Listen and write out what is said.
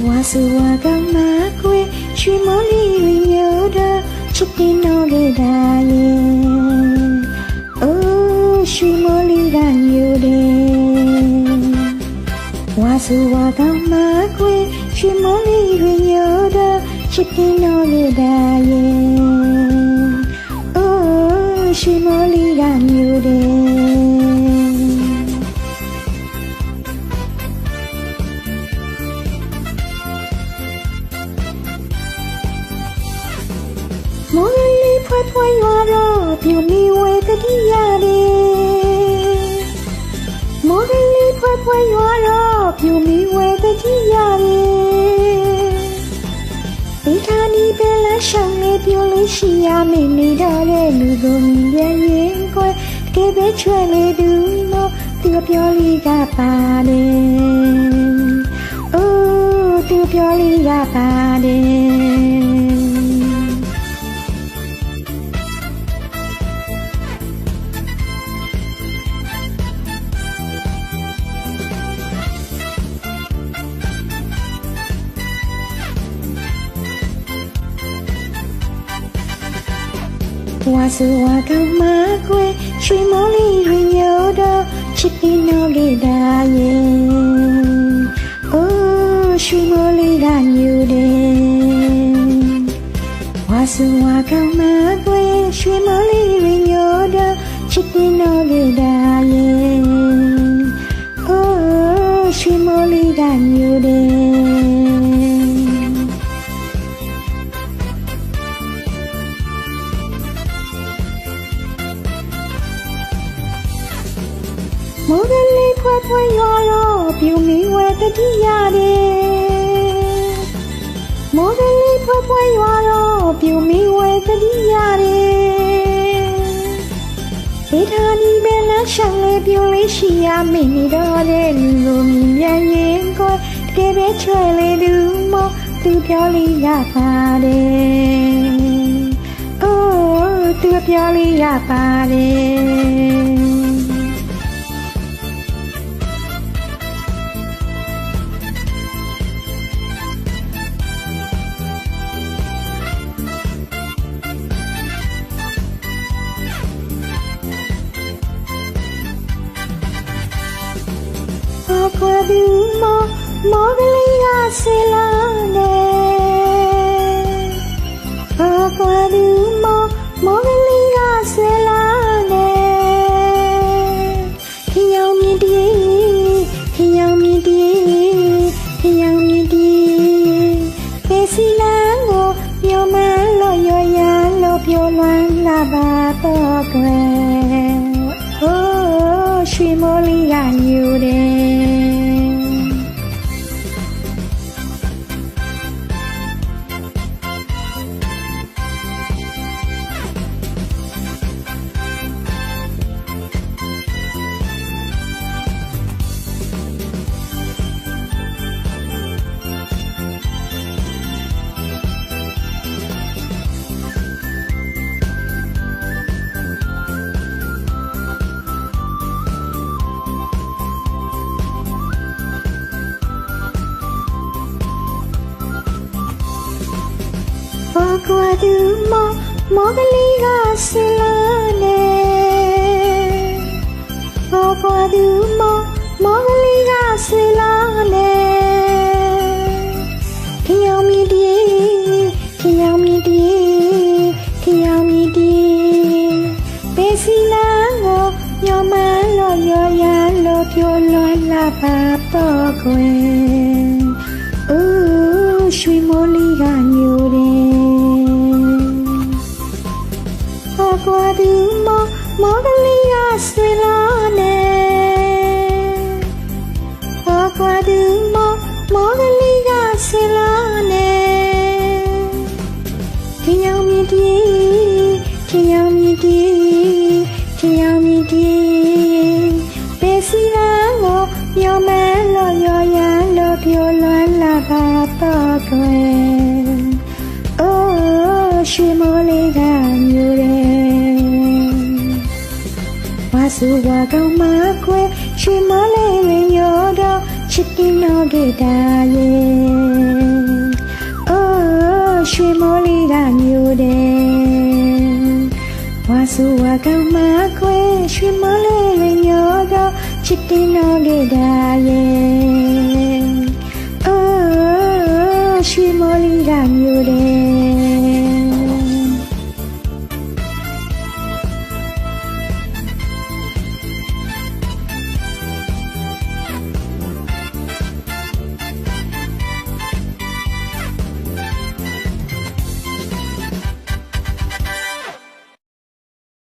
ဝါစုဝါကောင်းမကွယ်ရွှေမောလေးတွေမျိုးတော့ချစ်တင်တော်လေးတာရဲ့အိုးရွှေမောလေးကမျိုးတယ်ဝါစုဝါကောင်းမကွယ်ရွှေမောလေးတွေမျိုးတော့ချစ်တင်တော်လေးတာရဲ့အိုးရွှေမောလေးကမျိုးတယ်မော်လေးဖွယ်ဖွယ်ရွာတော့ပြူမီဝဲတတိရတယ်မော်လေးဖွယ်ဖွယ်ရွာတော့ပြူမီဝဲတတိရတယ်ဒီထာနီပဲလရှောင်းလေးပြိုးလေးရှိရမင်းနေတော့တဲ့လူကိုမြင်ရင်ကွယ်တကယ်ပဲချွဲလေးသူလို့သူပြောလေးကပါတယ်အိုးသူပြောလေးကပါတယ်ဝါစုဝါကောင်းမကွယ်ရွှေမောလေးတွေမျိုးတော့ချစ်တင်တော်လေးတာရဲ့အိုးရွှေမောလေးကမျိုးတယ်ဝါစုဝါကောင်းမကွယ်ရွှေမောလေးတွေမျိုးတော့ချစ်တင်တော်လေးတာရဲ့အိုးရွှေမောလေးကမျိုးတယ်မော်ဒလေးဖွယ်ဖွယ်ရွာတော့ပြူမီဝဲတတိရတယ်မော်ဒလေးဖွယ်ဖွယ်ရွာတော့ပြူမီဝဲတတိရတယ်ဒီထာနီပဲလရှောင်းလေးပြိုးလေးရှိရမင်းနေတော့တဲ့လူကိုမြင်ရင်ကိုတကယ်ပဲချွဲလေးသူမောသူပြောလေးရပါတယ်အိုးသူပြောလေးရပါတယ်ကွယ်သူမော်ကလေးကဆေးလာတယ်ကွယ်သူမော်ကလေးကဆေးလာတယ်ခရောင်မြင့်တီးခရောင်မြင့်တီးခရောင်မြင့်တီးပေစီလန်းကိုပြောမလို့ရောရလို့ပြောလွမ်းလာပါတော့ကွယ်အိုးရွှေမော်လေးကညူတယ်ကွယ်သူမော်ကလေးကဆေးလာတယ်ကွယ်သူမော်ကလေးကဆေးလာတယ်ခရောင်မြင့်တီးခရောင်မြင့်တီးခရောင်မြင့်တီးပေစီလန်းကိုညမလို့ရောရလို့ပြောလွမ်းလာပါတော့ကွယ်အိုးရွှေမော်လေးကညူတယ်ကွယ်သူမော်ကလေးကဆွေလာတယ်ကွယ်သူမော်ကလေးကဆွေလာတယ်ခရောင်မြင့်တီးခရောင်မြင့်တီးခရောင်မြင့်တီးပေစီလန်းကိုပြောမလို့ရောရလို့ပြောလွမ်းလာပါတော့ကွယ်အိုးရွှေမော်လေးကမျိုးတယ်ဝါစုဝါကောင်းမကွယ်ရွှေမော်လေးတွေရောတော့ ချစ်တင်တော့ခဲ့တာရဲ့အိုးရွှေမိုးလေးကမျိုးတယ်ဝါဆိုဝါကောင်းမခွဲရွှေမိုးလေးတွေညောတော့ချစ်တင်တော့ခဲ့တာရဲ့